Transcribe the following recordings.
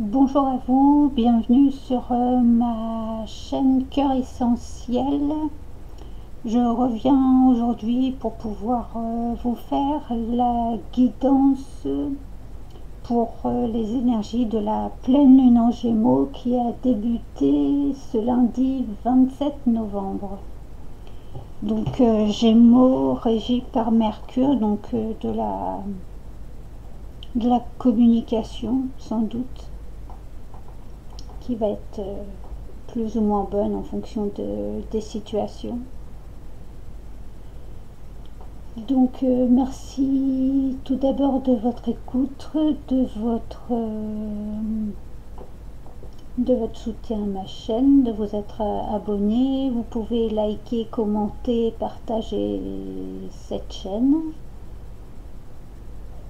Bonjour à vous, bienvenue sur ma chaîne Cœur Essentiel. Je reviens aujourd'hui pour pouvoir vous faire la guidance pour les énergies de la pleine lune en Gémeaux qui a débuté ce lundi 27 novembre. Donc Gémeaux régi par Mercure, donc de la communication sans doute, qui va être plus ou moins bonne en fonction des situations. Donc merci tout d'abord de votre écoute, de votre soutien à ma chaîne, de vous être abonné. Vous pouvez liker, commenter, partager cette chaîne.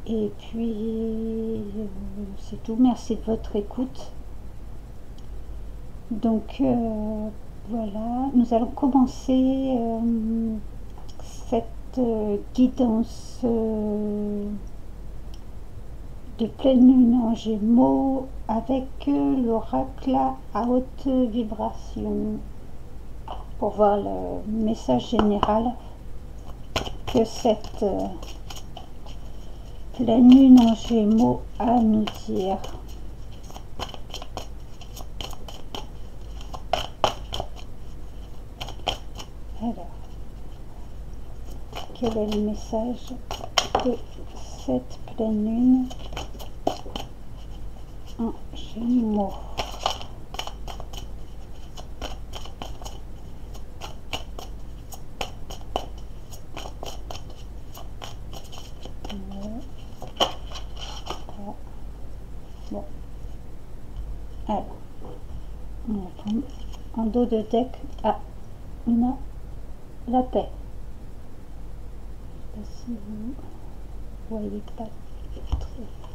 Et puis c'est tout, merci de votre écoute. Donc voilà, nous allons commencer cette guidance de pleine lune en Gémeaux avec l'oracle à haute vibration pour voir le message général que cette pleine lune en Gémeaux a à nous dire. Alors, quel est le message de cette pleine lune en Gémeaux? Bon, alors, on va prendre en dos de deck. Ah, on a la paix. Je ne sais pas si vous voyez pas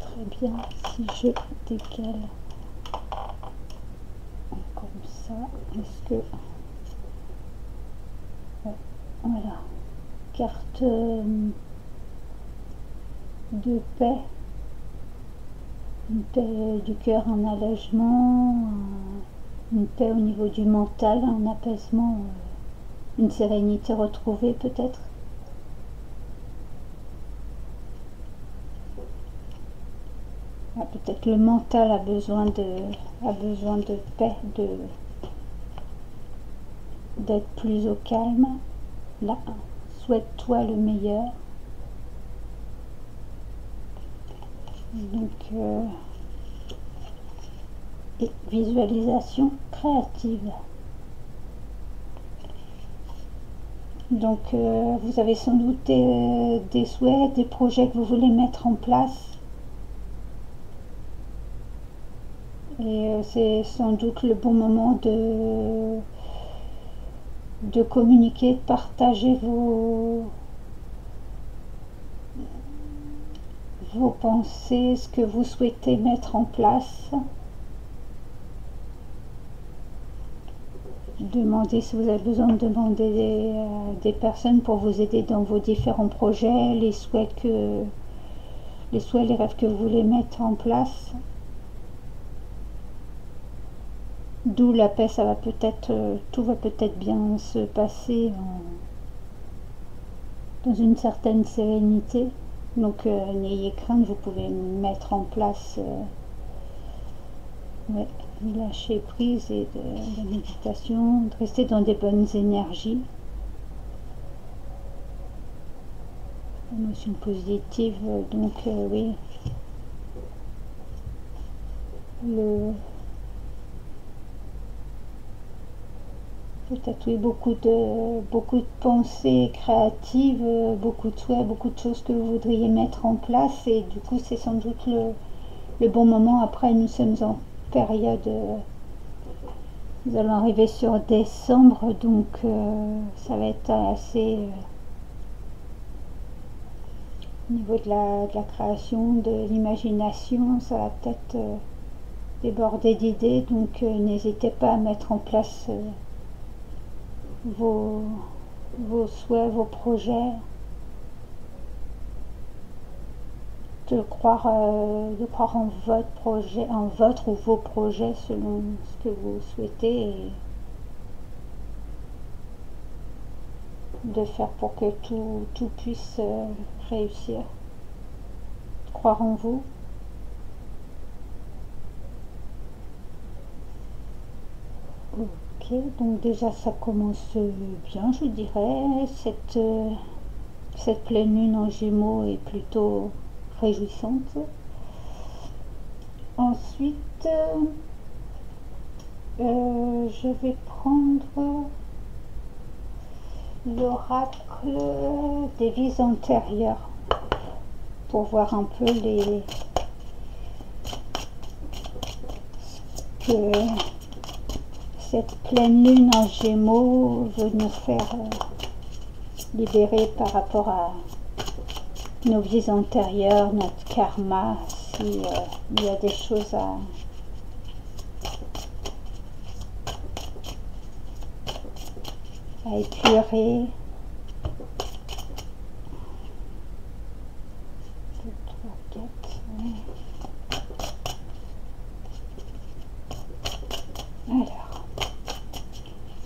très bien si je décale comme ça. Est-ce que ouais, voilà, carte de paix, une paix du cœur, un allègement, une paix au niveau du mental, un apaisement, une sérénité retrouvée peut-être. Ah, peut-être le mental a besoin de paix, d'être plus au calme. Là, souhaite-toi le meilleur. Donc et visualisation créative. Donc vous avez sans doute des souhaits, des projets que vous voulez mettre en place. Et c'est sans doute le bon moment de communiquer, de partager vos pensées, ce que vous souhaitez mettre en place. Demandez si vous avez besoin de demander des personnes pour vous aider dans vos différents projets, les souhaits, les rêves que vous voulez mettre en place. D'où la paix, ça va peut-être, tout va peut-être bien se passer dans une certaine sérénité. Donc n'ayez crainte, vous pouvez mettre en place ouais, lâcher prise et de la méditation, de rester dans des bonnes énergies, émotions positives. Donc oui, peut-être oui, beaucoup de pensées créatives, beaucoup de souhaits, beaucoup de choses que vous voudriez mettre en place, et du coup c'est sans doute le bon moment. Après nous sommes en période, nous allons arriver sur décembre, donc ça va être assez au niveau de la création, de l'imagination, ça va peut-être déborder d'idées, donc n'hésitez pas à mettre en place vos souhaits, vos projets. de croire en votre projet, en votre ou vos projets selon ce que vous souhaitez, et de faire pour que tout puisse réussir. Croire en vous. Ok, donc déjà ça commence bien, je dirais. Cette pleine lune en Gémeaux est plutôt réjouissante. Ensuite, je vais prendre l'oracle des vies antérieures pour voir un peu que cette pleine lune en Gémeaux veut nous faire libérer par rapport à nos vies antérieures, notre karma, si il y a des choses à épurer. 2, 3, 4. Alors,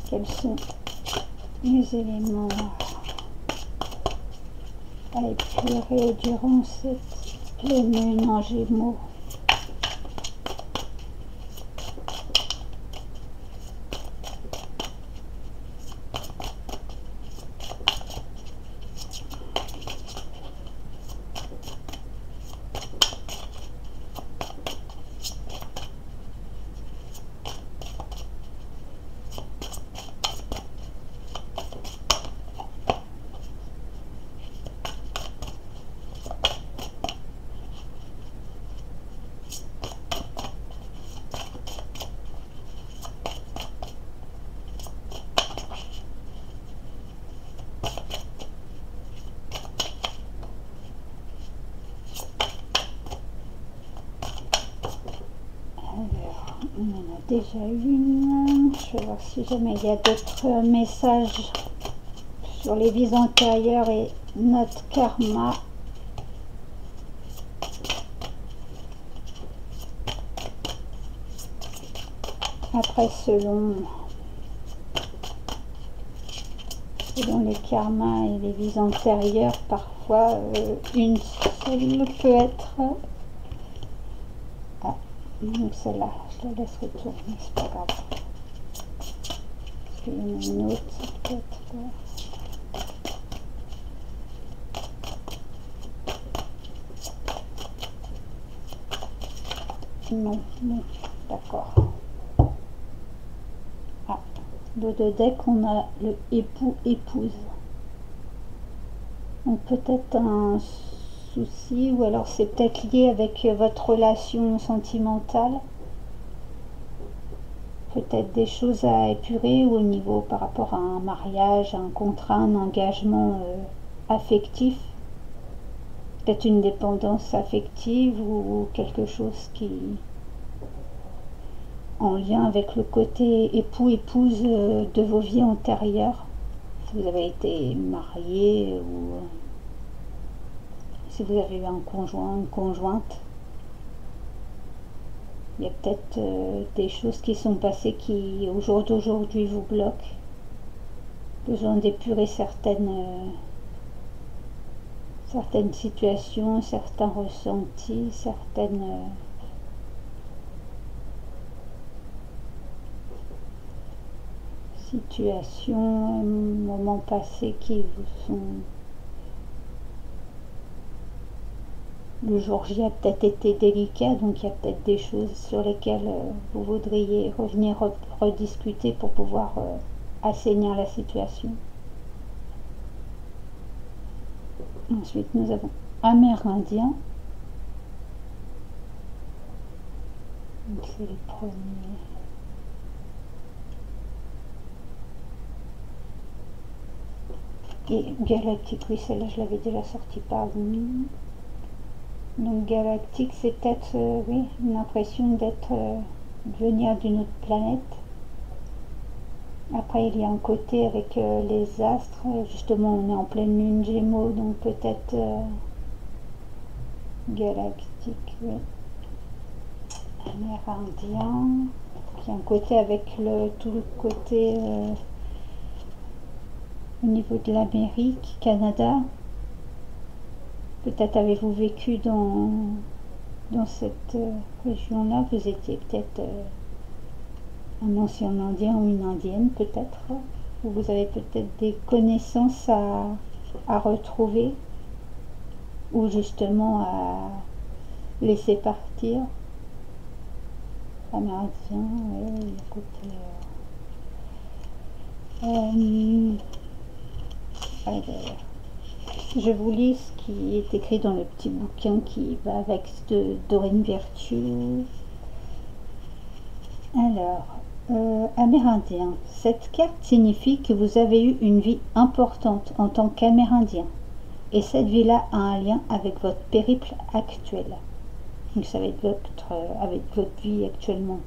quels sont les éléments à épurer durant cette pleine lune en Gémeaux? On en a déjà une. Je vais voir si jamais il y a d'autres messages sur les vies antérieures et notre karma. Après, selon les karmas et les vies antérieures, parfois une seule peut être... Ah, donc celle-là, je la laisse retourner, c'est pas grave. Parce qu'il y en a une autre, peut-être... Non, non, d'accord. Ah, dos de deck, on a le époux-épouse. Donc peut-être un souci, ou alors c'est peut-être lié avec votre relation sentimentale. Peut-être des choses à épurer au niveau par rapport à un mariage, un contrat, un engagement affectif. Peut-être une dépendance affective ou quelque chose qui en lien avec le côté époux-épouse de vos vies antérieures. Si vous avez été marié ou si vous avez eu un conjoint, une conjointe. Il y a peut-être des choses qui sont passées qui, au jour d'aujourd'hui, vous bloquent. Besoin d'épurer certaines situations, certains ressentis, certaines situations, moments passés qui vous sont... Le jour J a peut-être été délicat, donc il y a peut-être des choses sur lesquelles vous voudriez revenir rediscuter pour pouvoir assainir la situation. Ensuite, nous avons Amérindien. C'est les premiers. Et Galactique, oui, celle-là, je l'avais déjà sortie par vous. Donc galactique, c'est peut-être oui, une impression d'être de venir d'une autre planète. Après, il y a un côté avec les astres. Justement, on est en pleine lune Gémeaux, donc peut-être galactique, oui. Amérindien, qui a un côté avec tout le côté au niveau de l'Amérique, Canada. Peut-être avez-vous vécu dans cette région-là, vous étiez peut-être un ancien indien ou une indienne, peut-être, ou vous avez peut-être des connaissances à retrouver, ou justement à laisser partir. Amérindien, oui, écoutez. Alors, je vous lis ce qui est écrit dans le petit bouquin qui va avec de Doreen Virtue. Alors, Amérindien. Cette carte signifie que vous avez eu une vie importante en tant qu'Amérindien. Et cette vie-là a un lien avec votre périple actuel. Donc ça va être avec votre vie actuellement.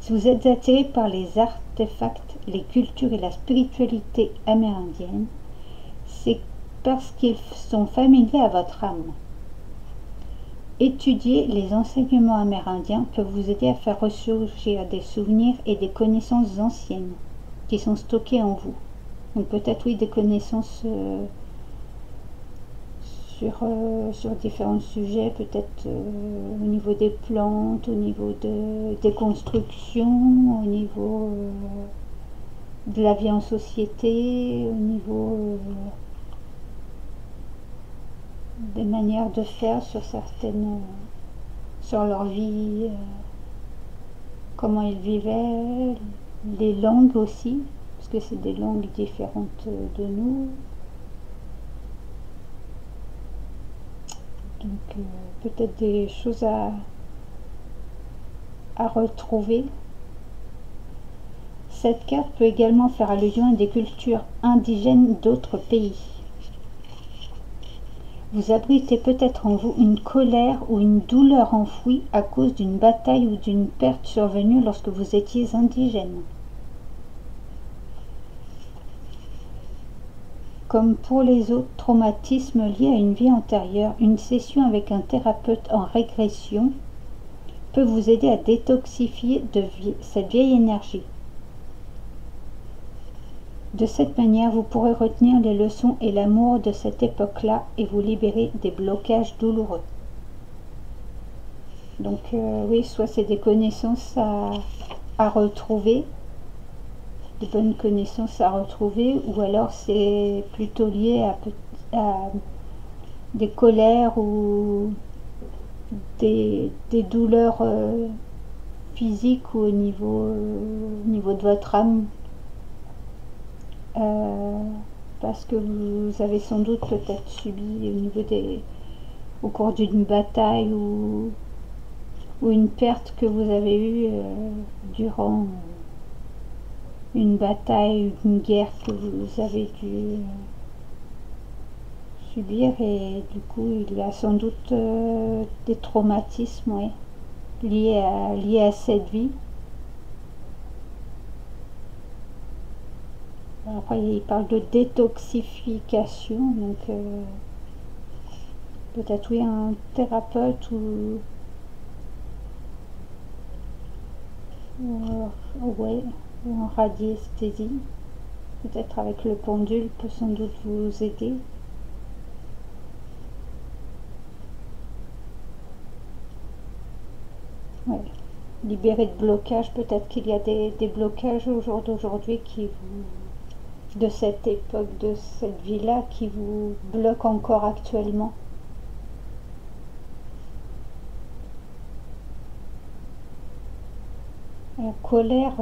Si vous êtes attiré par les artefacts, les cultures et la spiritualité amérindienne, c'est parce qu'ils sont familiers à votre âme. Étudier les enseignements amérindiens peut vous aider à faire ressurgir des souvenirs et des connaissances anciennes qui sont stockées en vous. Donc peut-être oui des connaissances sur différents sujets, peut-être au niveau des plantes, au niveau des constructions, au niveau de la vie en société, au niveau des manières de faire sur leur vie, comment ils vivaient, les langues aussi, parce que c'est des langues différentes de nous. Donc peut-être des choses à retrouver. Cette carte peut également faire allusion à des cultures indigènes d'autres pays. Vous abritez peut-être en vous une colère ou une douleur enfouie à cause d'une bataille ou d'une perte survenue lorsque vous étiez indigène. Comme pour les autres traumatismes liés à une vie antérieure, une session avec un thérapeute en régression peut vous aider à détoxifier cette vieille énergie. De cette manière, vous pourrez retenir les leçons et l'amour de cette époque-là et vous libérer des blocages douloureux. Donc oui, soit c'est des connaissances à retrouver, des bonnes connaissances à retrouver, ou alors c'est plutôt lié à des colères ou des douleurs physiques ou au niveau de votre âme. Parce que vous avez sans doute peut-être subi au cours d'une bataille ou une perte que vous avez eue durant une bataille, une guerre que vous avez dû subir, et du coup il y a sans doute des traumatismes liés à cette vie. Après, il parle de détoxification, donc peut-être oui un thérapeute ou en radiesthésie, peut-être avec le pendule peut sans doute vous aider. Ouais. Libérer de blocages, peut-être qu'il y a des blocages au jour d'aujourd'hui de cette époque, de cette vie-là, qui vous bloque encore actuellement. La colère,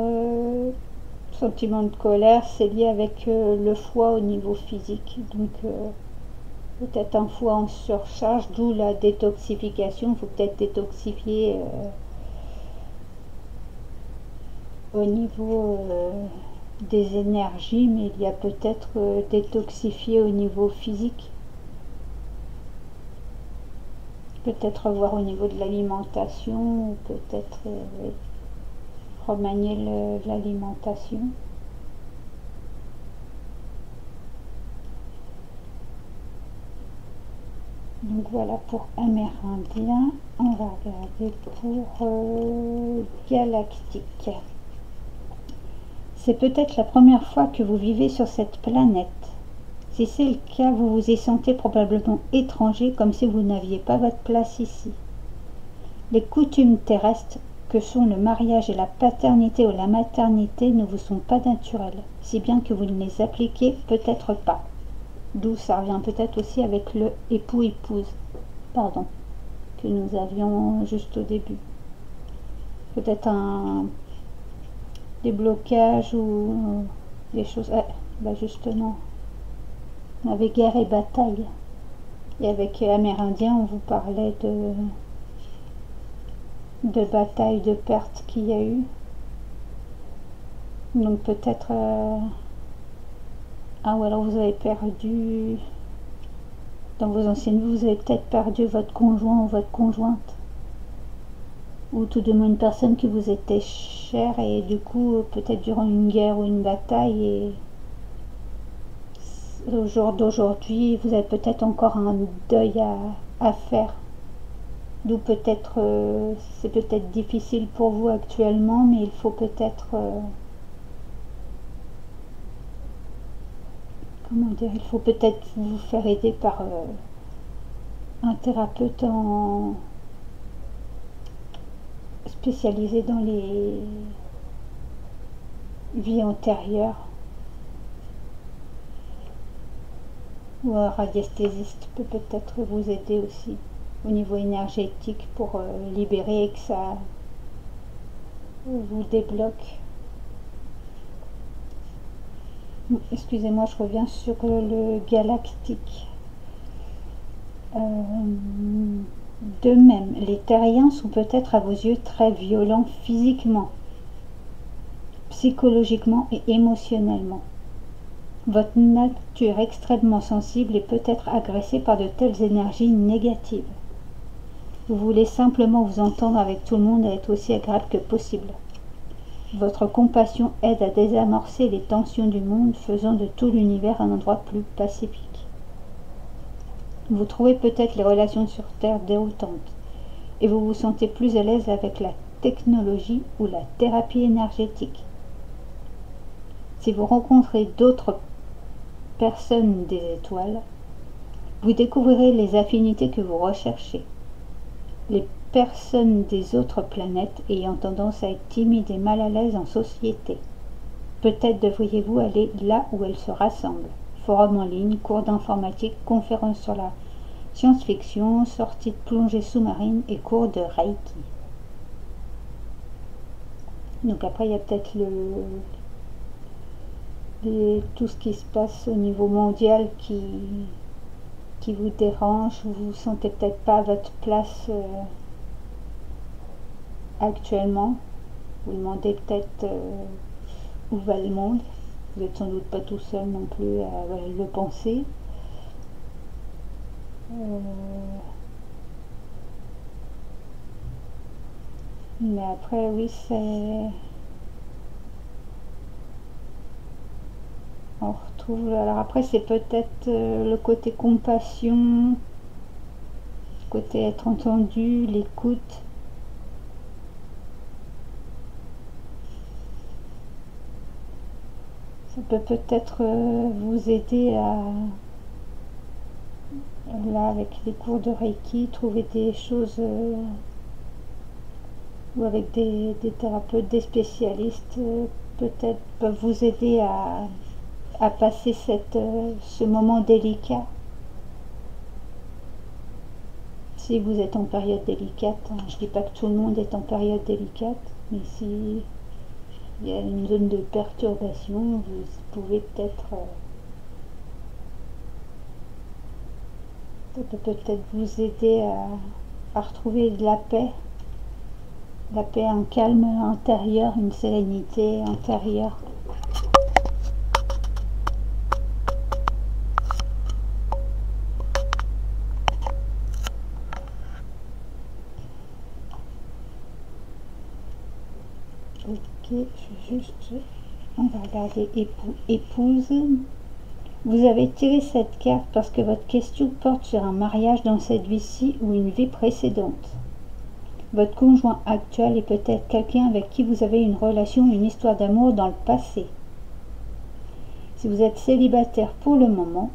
sentiment de colère, c'est lié avec le foie au niveau physique. Donc peut-être un foie en surcharge, d'où la détoxification. Il faut peut-être détoxifier au niveau des énergies, mais il y a peut-être détoxifier au niveau physique. Peut-être voir au niveau de l'alimentation, ou peut-être remanier l'alimentation. Donc voilà pour Amérindien. On va regarder pour Galactique. C'est peut-être la première fois que vous vivez sur cette planète. Si c'est le cas, vous vous y sentez probablement étranger, comme si vous n'aviez pas votre place ici. Les coutumes terrestres, que sont le mariage et la paternité ou la maternité, ne vous sont pas naturelles, si bien que vous ne les appliquez peut-être pas. D'où ça revient peut-être aussi avec le époux-épouse, pardon, que nous avions juste au début. Peut-être des blocages ou des choses... Ah, bah justement, on avait guerre et bataille. Et avec Amérindien, on vous parlait de bataille, de pertes qu'il y a eu. Donc peut-être... Ah ou alors vous avez perdu... Dans vos anciennes vies, vous avez peut-être perdu votre conjoint ou votre conjointe. Ou tout de même une personne qui vous était chère et du coup, peut-être durant une guerre ou une bataille, et au jour d'aujourd'hui, vous avez peut-être encore un deuil à faire. D'où peut-être, c'est peut-être difficile pour vous actuellement, mais il faut peut-être... comment dire, il faut peut-être vous faire aider par un thérapeute spécialisé dans les vies antérieures, ou un radiesthésiste peut peut-être vous aider aussi au niveau énergétique pour libérer et que ça vous débloque. Excusez-moi, je reviens sur le galactique. De même, les terriens sont peut-être à vos yeux très violents physiquement, psychologiquement et émotionnellement. Votre nature extrêmement sensible est peut-être agressée par de telles énergies négatives. Vous voulez simplement vous entendre avec tout le monde et être aussi agréable que possible. Votre compassion aide à désamorcer les tensions du monde, faisant de tout l'univers un endroit plus pacifique. Vous trouvez peut-être les relations sur Terre déroutantes et vous vous sentez plus à l'aise avec la technologie ou la thérapie énergétique. Si vous rencontrez d'autres personnes des étoiles, vous découvrirez les affinités que vous recherchez. Les personnes des autres planètes ayant tendance à être timides et mal à l'aise en société. Peut-être devriez-vous aller là où elles se rassemblent. Forums en ligne, cours d'informatique, conférences sur la science-fiction, sorties de plongée sous-marine et cours de Reiki. Donc après, il y a peut-être tout ce qui se passe au niveau mondial qui vous dérange. Vous vous sentez peut-être pas à votre place actuellement. Vous demandez peut-être où va le monde. Vous n'êtes sans doute pas tout seul non plus à le penser. Mais après, oui, c'est... On retrouve... Alors après, c'est peut-être le côté compassion, le côté être entendu, l'écoute. Ça peut peut-être vous aider à... Là, avec les cours de Reiki, trouver des choses... ou avec des thérapeutes, des spécialistes, peut-être peuvent vous aider à passer ce moment délicat. Si vous êtes en période délicate, hein, je ne dis pas que tout le monde est en période délicate, mais si il y a une zone de perturbation, vous pouvez peut-être... ça peut peut-être vous aider à retrouver de la paix, un calme intérieur, une sérénité intérieure. Ok, on va regarder époux, épouse. Vous avez tiré cette carte parce que votre question porte sur un mariage dans cette vie-ci ou une vie précédente. Votre conjoint actuel est peut-être quelqu'un avec qui vous avez une relation, une histoire d'amour dans le passé. Si vous êtes célibataire pour le moment,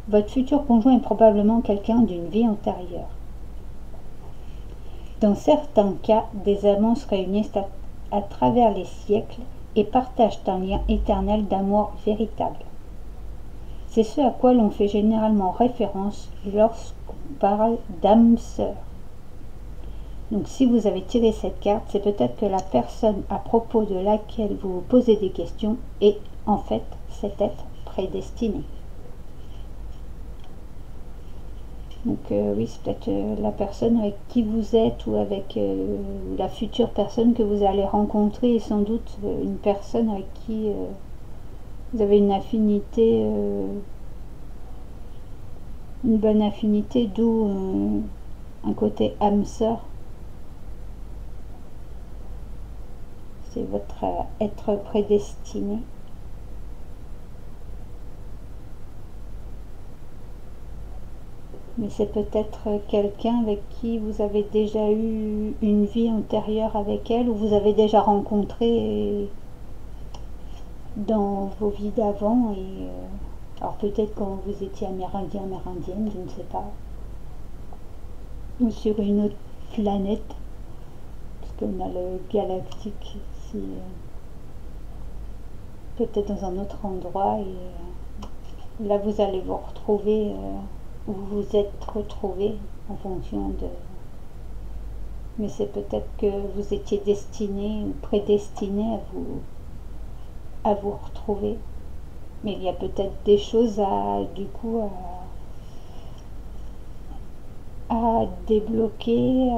votre futur conjoint est probablement quelqu'un d'une vie antérieure. Dans certains cas, des amants se réunissent à travers les siècles et partagent un lien éternel d'amour véritable. C'est ce à quoi l'on fait généralement référence lorsqu'on parle d'âme sœur. Donc si vous avez tiré cette carte, c'est peut-être que la personne à propos de laquelle vous vous posez des questions est en fait cet être prédestiné. Donc oui, c'est peut-être la personne avec qui vous êtes ou avec la future personne que vous allez rencontrer, et sans doute une personne avec qui vous avez une affinité, une bonne affinité, d'où un côté âme sœur. C'est votre être prédestiné. Mais c'est peut-être quelqu'un avec qui vous avez déjà eu une vie antérieure avec elle, ou vous avez déjà rencontré dans vos vies d'avant. Et alors peut-être quand vous étiez amérindien, amérindienne, je ne sais pas, ou sur une autre planète, parce qu'on a le galactique ici, peut-être dans un autre endroit, et là vous allez vous retrouver où vous vous êtes retrouvés en fonction de... Mais c'est peut-être que vous étiez destiné ou prédestiné à vous retrouver. Mais il y a peut-être des choses du coup à débloquer,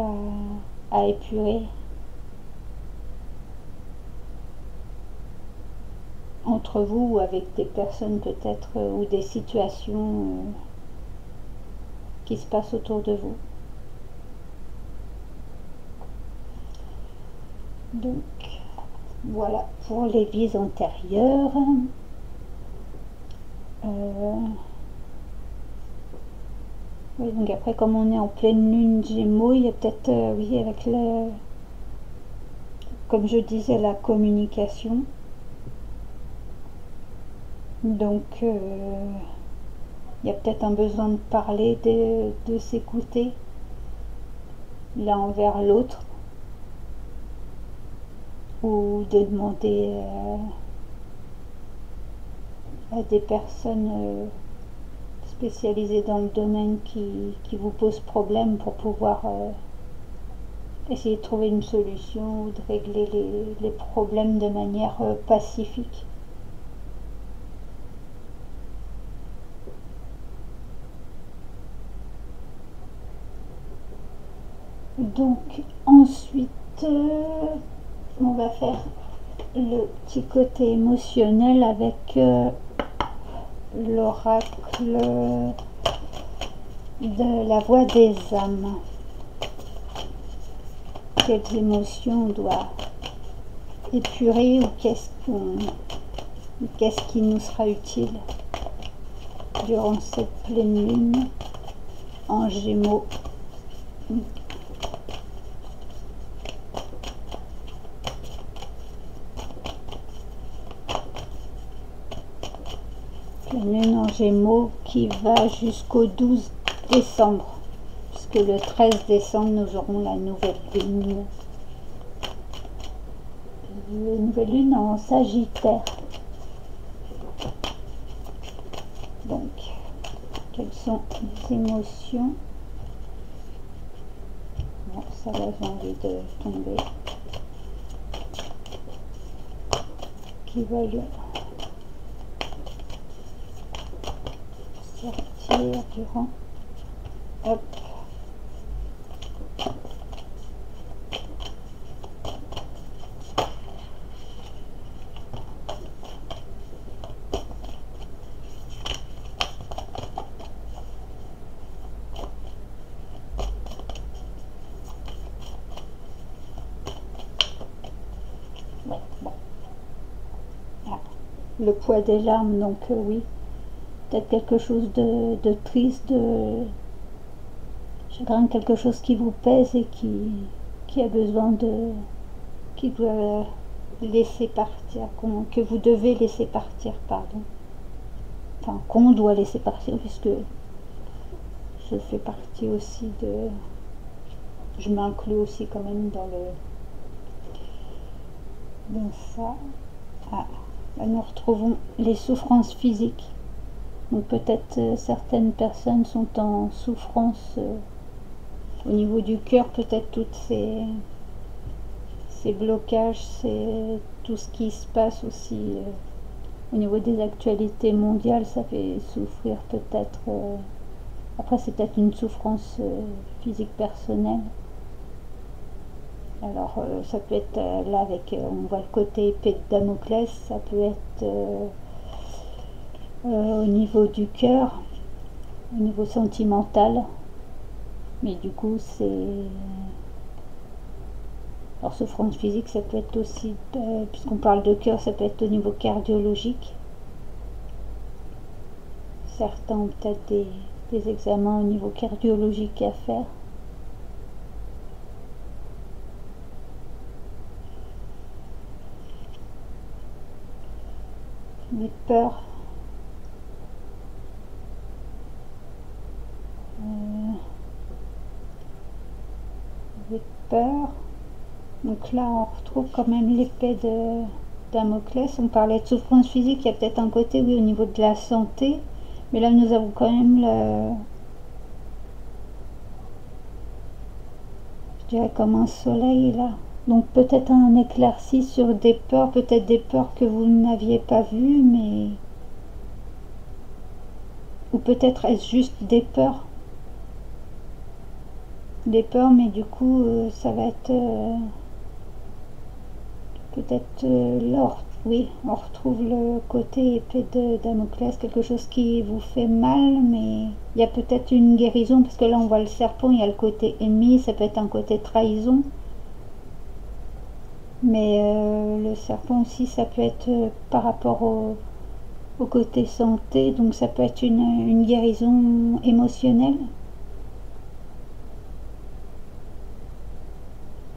à épurer entre vous, ou avec des personnes peut-être, ou des situations qui se passent autour de vous. Donc voilà pour les vies antérieures. Oui, donc après, comme on est en pleine lune Gémeaux, il y a peut-être, oui, avec comme je disais, la communication. Donc, il y a peut-être un besoin de parler, de s'écouter l'un envers l'autre, ou de demander à des personnes spécialisées dans le domaine qui vous posent problème pour pouvoir essayer de trouver une solution ou de régler les problèmes de manière pacifique. Donc ensuite, on va faire le petit côté émotionnel avec l'oracle de la voix des âmes. Quelles émotions on doit épurer, ou qu'est-ce qui nous sera utile durant cette pleine lune en Gémeaux. Pleine lune en Gémeaux qui va jusqu'au 12 décembre, puisque le 13 décembre nous aurons la nouvelle lune. Une nouvelle lune en Sagittaire. Donc, quelles sont les émotions? Bon, ça va, j'ai envie de tomber. Qui veulent sortir durant. Hop. Le poids des larmes, donc oui, peut-être quelque chose de triste, de chagrin, quelque chose qui vous pèse et qui a besoin de, qui doit laisser partir, que vous devez laisser partir, pardon. Enfin, qu'on doit laisser partir, puisque je fais partie aussi de... Je m'inclus aussi quand même dans ça. Ah, là nous retrouvons les souffrances physiques. Donc peut-être certaines personnes sont en souffrance au niveau du cœur, peut-être toutes ces blocages, c'est tout ce qui se passe aussi au niveau des actualités mondiales, ça fait souffrir peut-être. Après, c'est peut-être une souffrance physique personnelle. Alors, ça peut être là avec, on voit le côté épée de Damoclès, ça peut être au niveau du cœur, au niveau sentimental, mais du coup, c'est. Alors, souffrance physique, ça peut être aussi, puisqu'on parle de cœur, ça peut être au niveau cardiologique. Certains ont peut-être des examens au niveau cardiologique à faire. Les peurs. Les peurs. Donc là, on retrouve quand même l'épée de Damoclès. On parlait de souffrance physique, il y a peut-être un côté, oui, au niveau de la santé. Mais là, nous avons quand même je dirais comme un soleil là. Donc peut-être un éclairci sur des peurs, peut-être des peurs que vous n'aviez pas vues, mais... Ou peut-être est-ce juste des peurs. Des peurs, mais du coup, ça va être... peut-être l'or. Oui, on retrouve le côté épée de Damoclès, quelque chose qui vous fait mal, mais il y a peut-être une guérison, parce que là on voit le serpent, il y a le côté ennemi, ça peut être un côté trahison, mais le serpent aussi, ça peut être par rapport au côté santé, donc ça peut être une guérison émotionnelle.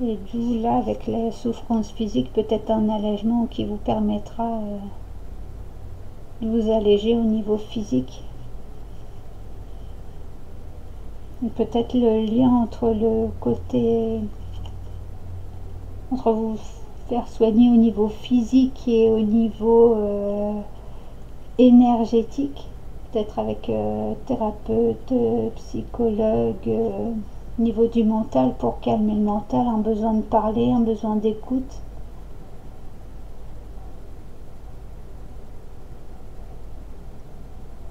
Et d'où là, avec la souffrance physique, peut-être un allègement qui vous permettra de vous alléger au niveau physique. Peut-être le lien entre le côté... entre vous faire soigner au niveau physique et au niveau énergétique. Peut-être avec thérapeute, psychologue, au niveau du mental, pour calmer le mental, un besoin de parler, un besoin d'écoute.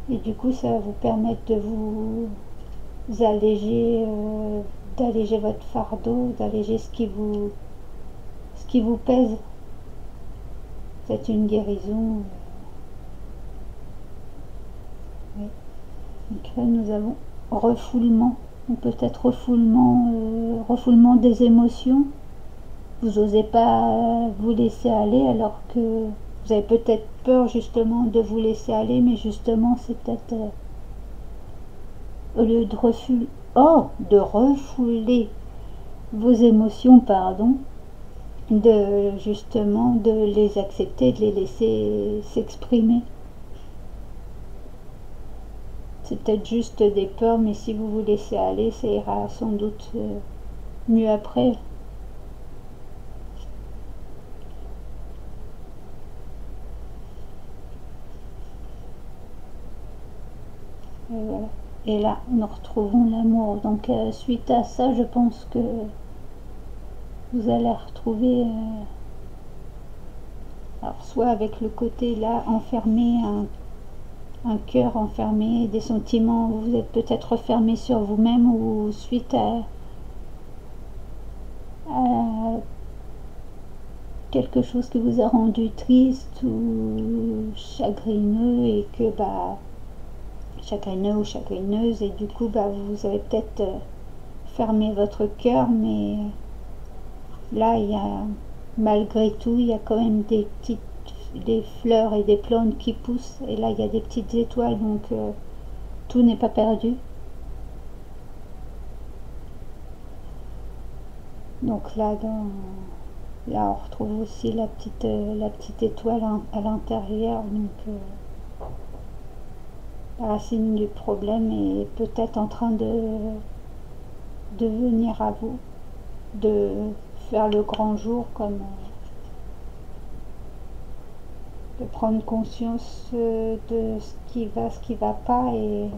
Et du coup, ça va vous permettre de vous alléger, d'alléger votre fardeau, d'alléger ce qui vous pèse. C'est une guérison. Oui. Donc là, nous avons refoulement, ou peut-être refoulement des émotions. Vous n'osez pas vous laisser aller, alors que vous avez peut-être peur justement de vous laisser aller, mais justement c'est peut-être au lieu de refouler vos émotions, pardon, de justement de les accepter, de les laisser s'exprimer. C'est peut-être juste des peurs, mais si vous vous laissez aller, ça ira sans doute mieux après. Et voilà. Et là, nous retrouvons l'amour. Donc, suite à ça, je pense que vous allez retrouver, alors soit avec le côté là enfermé, un cœur enfermé, des sentiments, vous êtes peut-être refermé sur vous-même, ou suite à quelque chose qui vous a rendu triste ou chagrineux, et que chagrineux ou chagrineuse, et du coup vous avez peut-être fermé votre cœur, mais là il y a, malgré tout, il y a quand même des petites des fleurs et des plantes qui poussent, et là il y a des petites étoiles, donc tout n'est pas perdu. Donc là, là on retrouve aussi la petite étoile à l'intérieur, donc la racine du problème est peut-être en train de venir à vous, de faire le grand jour, comme de prendre conscience de ce qui va pas, et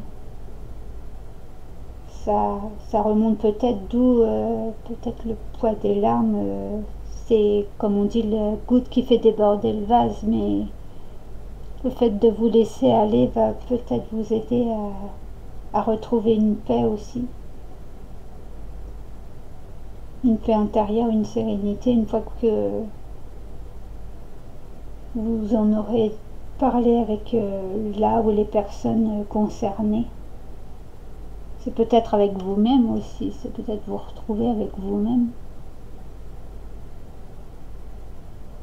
ça remonte peut-être d'où peut-être le poids des larmes, c'est comme on dit la goutte qui fait déborder le vase, mais le fait de vous laisser aller va peut-être vous aider à retrouver une paix aussi, une paix intérieure, une sérénité, une fois que vous en aurez parlé avec là ou les personnes concernées. C'est peut-être avec vous-même aussi, c'est peut-être vous retrouver avec vous-même.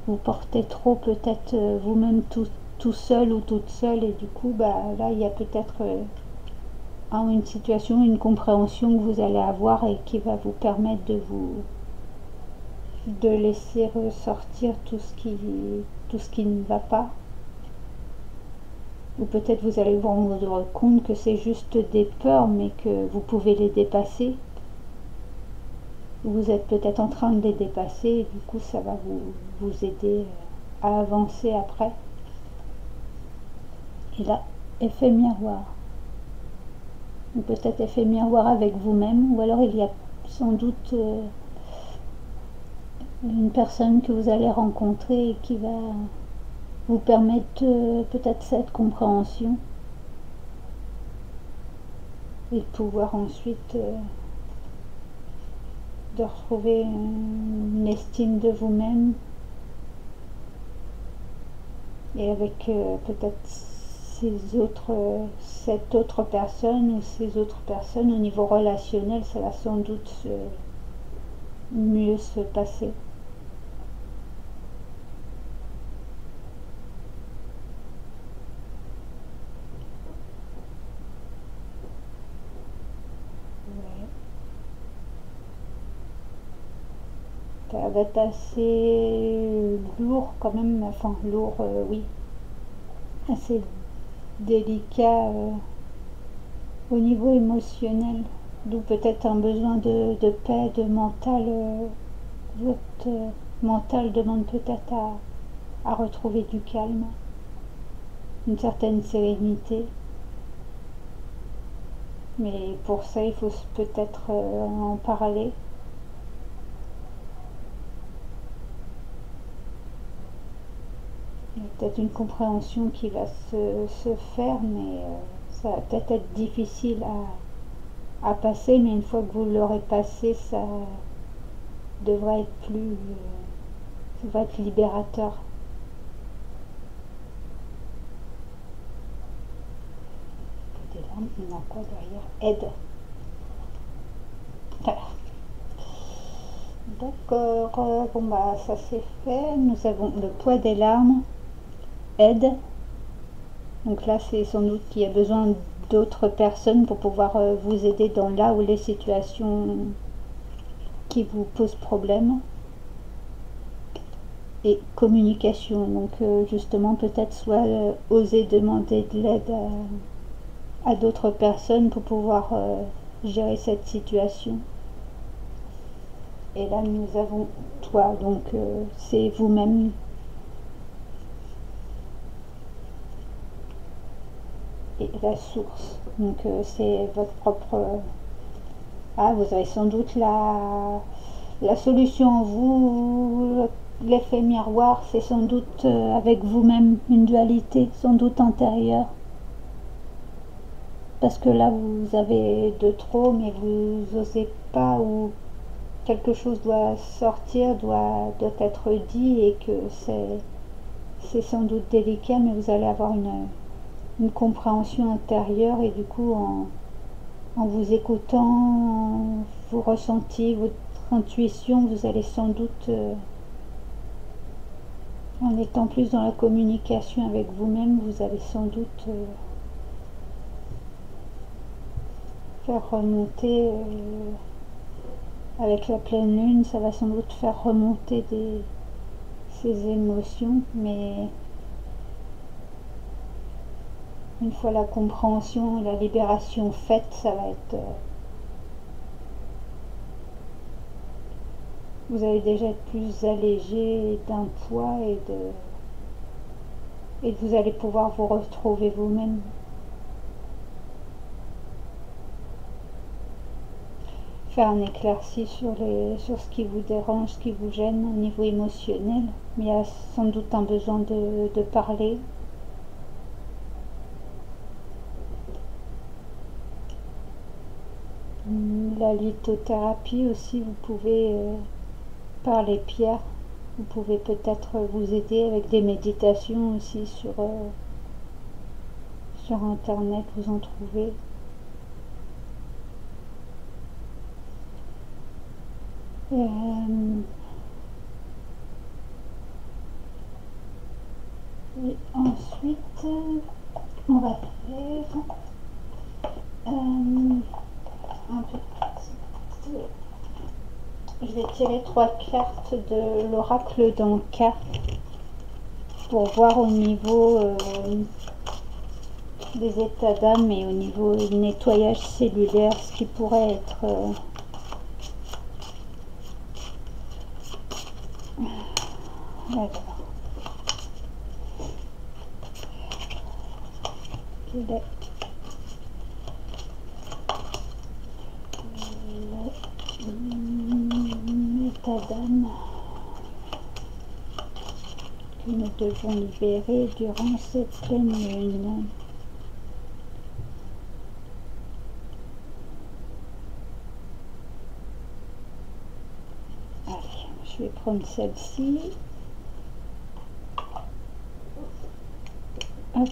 Vous portez trop peut-être vous-même tout seul ou toute seule, et du coup là il y a peut-être une situation, une compréhension que vous allez avoir et qui va vous permettre de laisser ressortir tout ce qui ne va pas. Ou peut-être vous allez vous rendre compte que c'est juste des peurs, mais que vous pouvez les dépasser. Vous êtes peut-être en train de les dépasser, et du coup ça va vous aider à avancer après. Et là, effet miroir. Ou peut-être effet miroir avec vous-même, ou alors il y a sans doute une personne que vous allez rencontrer et qui va vous permettre peut-être cette compréhension, et de pouvoir ensuite de retrouver une estime de vous-même, et avec peut-être cette autre personne ou ces autres personnes au niveau relationnel, ça va sans doute mieux se passer. Ça va être assez lourd quand même, enfin lourd, oui, assez délicat au niveau émotionnel, d'où peut-être un besoin de paix, de mental. Votre mental demande peut-être à retrouver du calme, une certaine sérénité, mais pour ça il faut peut-être en parler. Il y a peut-être une compréhension qui va se faire, mais ça va peut-être être difficile à passer, mais une fois que vous l'aurez passé, ça devrait être ça va être libérateur. Des larmes, on a quoi derrière? Aide. D'accord, bon ça c'est fait. Nous avons le poids des larmes, aide. Donc là c'est sans doute qu'il y a besoin d'autres personnes pour pouvoir vous aider dans là où les situations qui vous posent problème. Et communication, donc justement peut-être soit oser demander de l'aide à d'autres personnes pour pouvoir gérer cette situation. Et là nous avons toi, donc c'est vous-même. Et la source, donc c'est votre propre... vous avez sans doute la solution en vous. L'effet miroir, c'est sans doute avec vous-même, une dualité sans doute intérieure, parce que là vous avez de trop, mais vous n'osez pas, ou quelque chose doit sortir, doit être dit, et que c'est sans doute délicat, mais vous allez avoir une compréhension intérieure, et du coup en vous écoutant, vos ressentis, votre intuition, vous allez sans doute En étant plus dans la communication avec vous-même, vous allez sans doute faire remonter, avec la pleine lune, ça va sans doute faire remonter ces émotions, mais une fois la compréhension et la libération faite, ça va être... vous allez déjà être plus allégé d'un poids et vous allez pouvoir vous retrouver vous-même. Faire un éclairci sur ce qui vous dérange, ce qui vous gêne au niveau émotionnel. Mais il y a sans doute un besoin de parler. La lithothérapie aussi, vous pouvez, par les pierres, vous pouvez peut-être vous aider avec des méditations aussi sur internet, vous en trouvez. Et ensuite, on va faire un petit... Je vais tirer 3 cartes de l'oracle d'Anka pour voir au niveau des états d'âme et au niveau du nettoyage cellulaire ce qui pourrait être alors, l'état d'âme que nous devons libérer durant cette pleine lune. Allez, je vais prendre celle-ci. Hop.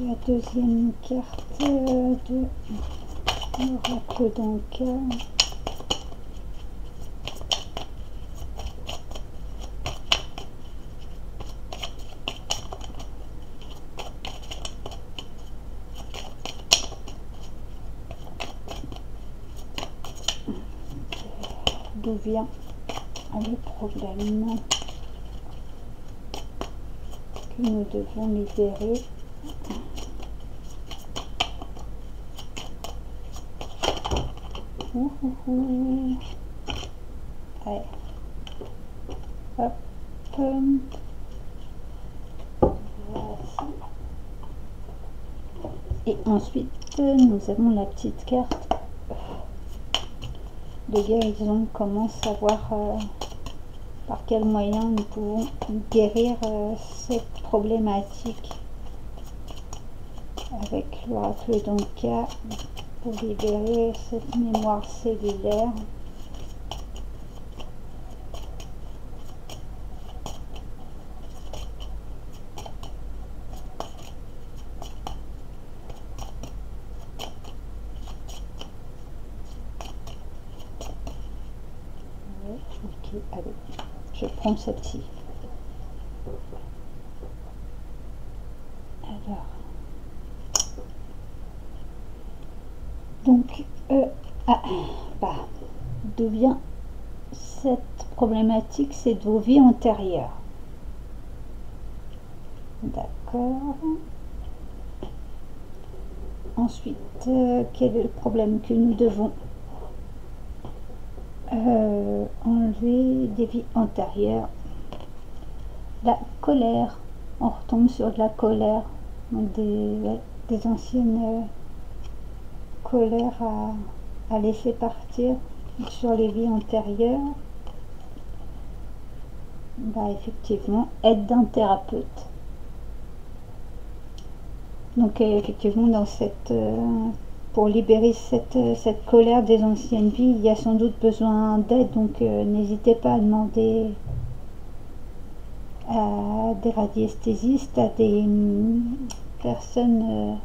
La deuxième carte de l'oracle d'Anka. D'où vient le problème que nous devons libérer. Allez. Hop. Voici. Et ensuite, nous avons la petite carte de guérison. Comment savoir par quel moyen nous pouvons guérir cette problématique avec l'oracle d'Anka pour libérer cette mémoire cellulaire. Ok, allez, je prends celle-ci. Alors, donc, d'où vient cette problématique? C'est de vos vies antérieures. D'accord. Ensuite, quel est le problème que nous devons enlever des vies antérieures? La colère. On retombe sur de la colère, donc des anciennes colères à laisser partir sur les vies antérieures. Effectivement, aide d'un thérapeute. Donc effectivement, dans cette pour libérer cette colère des anciennes vies, il y a sans doute besoin d'aide, donc n'hésitez pas à demander à des radiesthésistes, à des personnes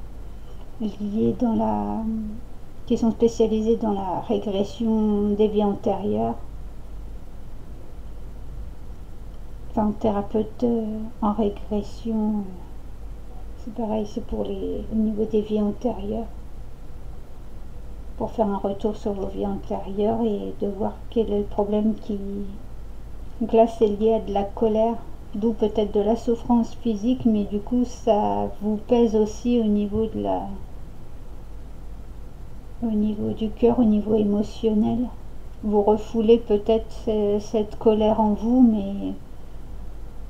liées dans qui sont spécialisées dans la régression des vies antérieures, enfin thérapeute en régression, c'est pareil, c'est pour au niveau des vies antérieures, pour faire un retour sur vos vies antérieures et de voir quel est le problème qui... Donc là c'est lié à de la colère, d'où peut-être de la souffrance physique, mais du coup ça vous pèse aussi au niveau de au niveau du cœur, au niveau émotionnel. Vous refoulez peut-être cette colère en vous, mais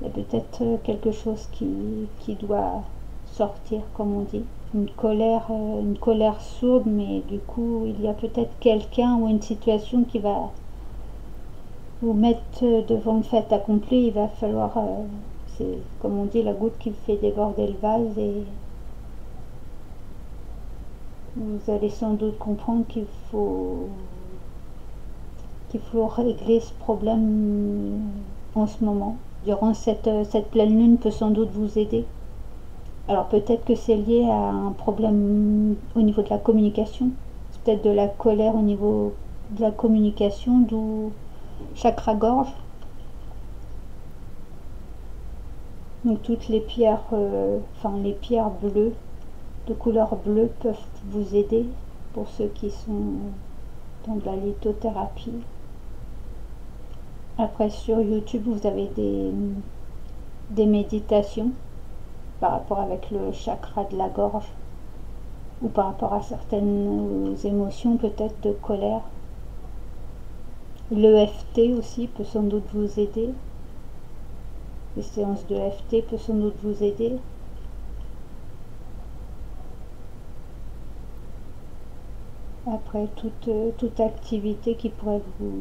il y a peut-être quelque chose qui doit sortir, comme on dit. Une colère sourde, mais du coup il y a peut-être quelqu'un ou une situation qui va vous mettre devant le fait accompli. Il va falloir, c'est comme on dit, la goutte qui fait déborder le vase, et vous allez sans doute comprendre qu'il faut régler ce problème en ce moment. Durant cette pleine lune peut sans doute vous aider. Alors peut-être que c'est lié à un problème au niveau de la communication. C'est peut-être de la colère au niveau de la communication, d'où chakra gorge. Donc toutes les pierres, les pierres bleues, de couleur bleue, peuvent vous aider pour ceux qui sont dans de la lithothérapie. Après sur YouTube vous avez des méditations par rapport avec le chakra de la gorge, ou par rapport à certaines émotions peut-être de colère. L'EFT aussi peut sans doute vous aider. Les séances de EFT peuvent sans doute vous aider. Après toute activité qui pourrait vous...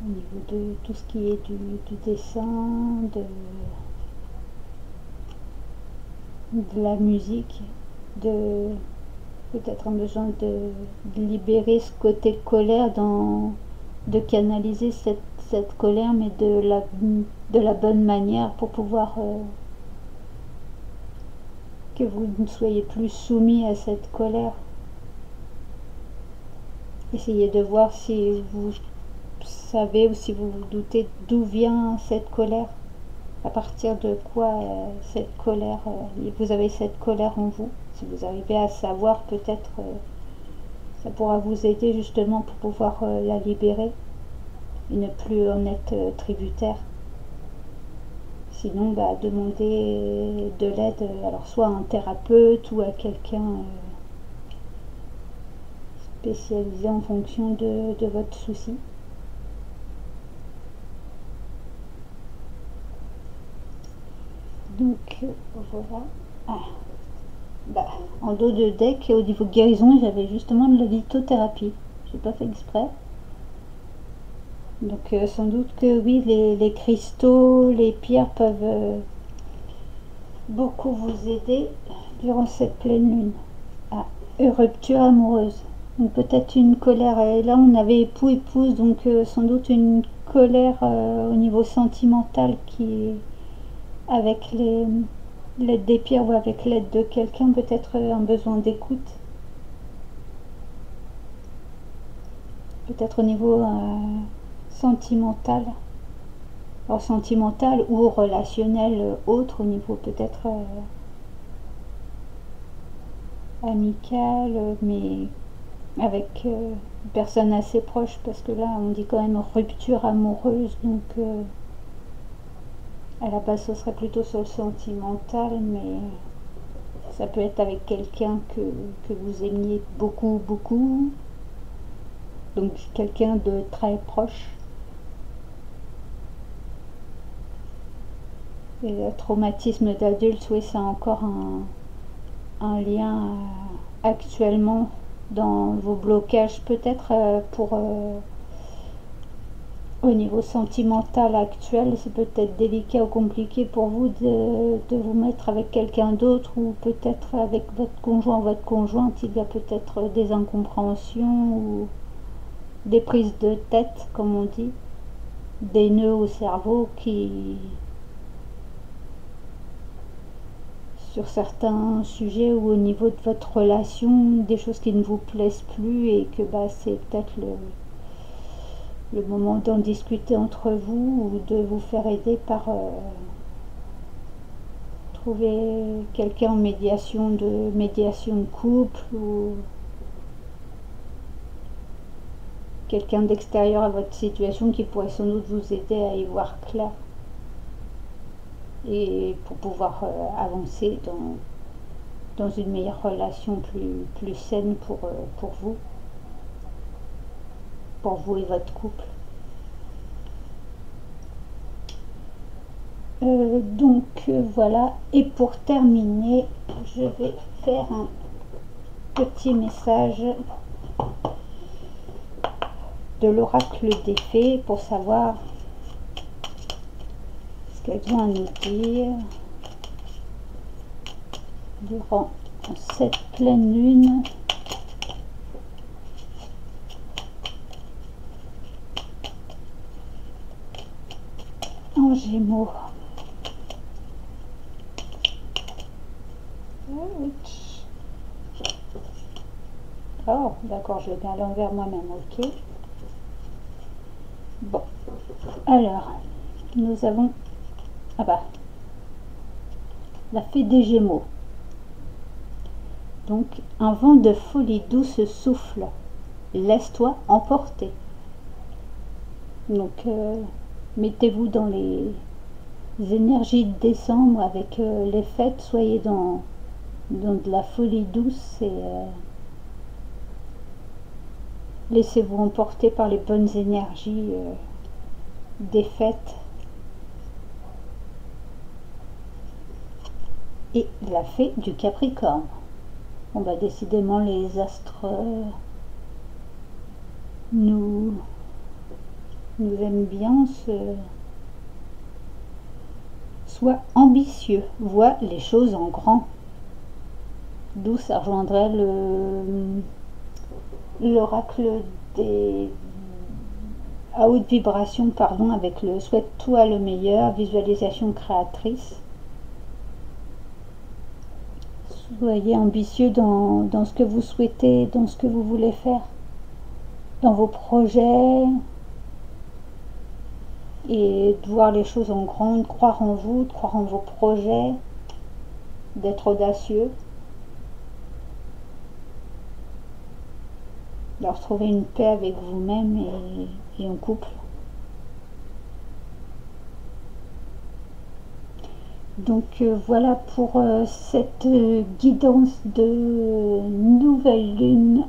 au niveau de tout ce qui est du dessin, de la musique, de peut-être un besoin de libérer ce côté colère, de canaliser cette colère, mais de la bonne manière, pour pouvoir que vous ne soyez plus soumis à cette colère. Essayez de voir si vous savez ou si vous vous doutez d'où vient cette colère, à partir de quoi cette colère, vous avez cette colère en vous. Si vous arrivez à savoir, peut-être ça pourra vous aider justement pour pouvoir la libérer et ne plus en être tributaire. Sinon, demandez de l'aide, alors soit à un thérapeute ou à quelqu'un spécialisé en fonction de votre souci. Donc voilà. En dos de deck, au niveau guérison, j'avais justement de la lithothérapie. J'ai pas fait exprès. Donc sans doute que oui, les cristaux, les pierres peuvent beaucoup vous aider durant cette pleine lune. Rupture amoureuse. Donc peut-être une colère. Et là on avait époux-épouse, donc sans doute une colère au niveau sentimental qui, avec l'aide des pierres ou avec l'aide de quelqu'un, peut-être un besoin d'écoute. Peut-être au niveau sentimental. Alors sentimental ou relationnel autre, au niveau peut-être amical, mais avec une personne assez proche, parce que là on dit quand même rupture amoureuse, donc à la base ce serait plutôt sur le sentimental, mais ça peut être avec quelqu'un que vous aimiez beaucoup, donc quelqu'un de très proche. Et le traumatisme d'adulte, oui, c'est encore un lien actuellement dans vos blocages, peut-être au niveau sentimental actuel. C'est peut-être délicat ou compliqué pour vous de vous mettre avec quelqu'un d'autre, ou peut-être avec votre conjoint ou votre conjointe, il y a peut-être des incompréhensions ou des prises de tête, comme on dit, des nœuds au cerveau qui sur certains sujets ou au niveau de votre relation, des choses qui ne vous plaisent plus et que c'est peut-être le moment d'en discuter entre vous ou de vous faire aider par trouver quelqu'un en médiation de couple ou quelqu'un d'extérieur à votre situation qui pourrait sans doute vous aider à y voir clair et pour pouvoir avancer dans une meilleure relation plus saine pour vous et votre couple. Voilà, et pour terminer, je vais faire un petit message de l'oracle des fées pour savoir ce qu'elles ont à nous dire durant cette pleine lune. En Gémeaux. Oh, d'accord, je l'ai bien à l'envers moi-même, ok. Bon, alors, nous avons, la fée des Gémeaux. Donc, un vent de folie douce souffle, laisse-toi emporter. Donc, mettez-vous dans les énergies de décembre avec les fêtes, soyez dans de la folie douce et laissez-vous emporter par les bonnes énergies des fêtes. Et la fée du Capricorne. Décidément les astres nous aiment bien. Sois ambitieux, vois les choses en grand. D'où ça rejoindrait l'oracle des à haute vibration, avec le souhaite-toi le meilleur, visualisation créatrice. Soyez ambitieux dans ce que vous souhaitez, dans ce que vous voulez faire, dans vos projets, et de voir les choses en grand, de croire en vous, de croire en vos projets, d'être audacieux, de retrouver une paix avec vous-même et en couple. Donc voilà pour cette guidance de nouvelle lune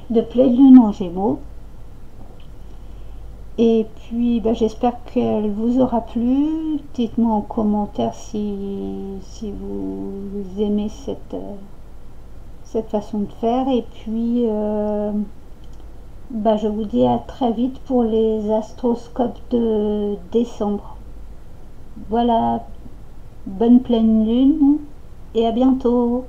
de pleine lune en Gémeaux. Et puis j'espère qu'elle vous aura plu. Dites-moi en commentaire si vous aimez cette façon de faire. Et puis je vous dis à très vite pour les astroscopes de décembre. Voilà, bonne pleine lune et à bientôt.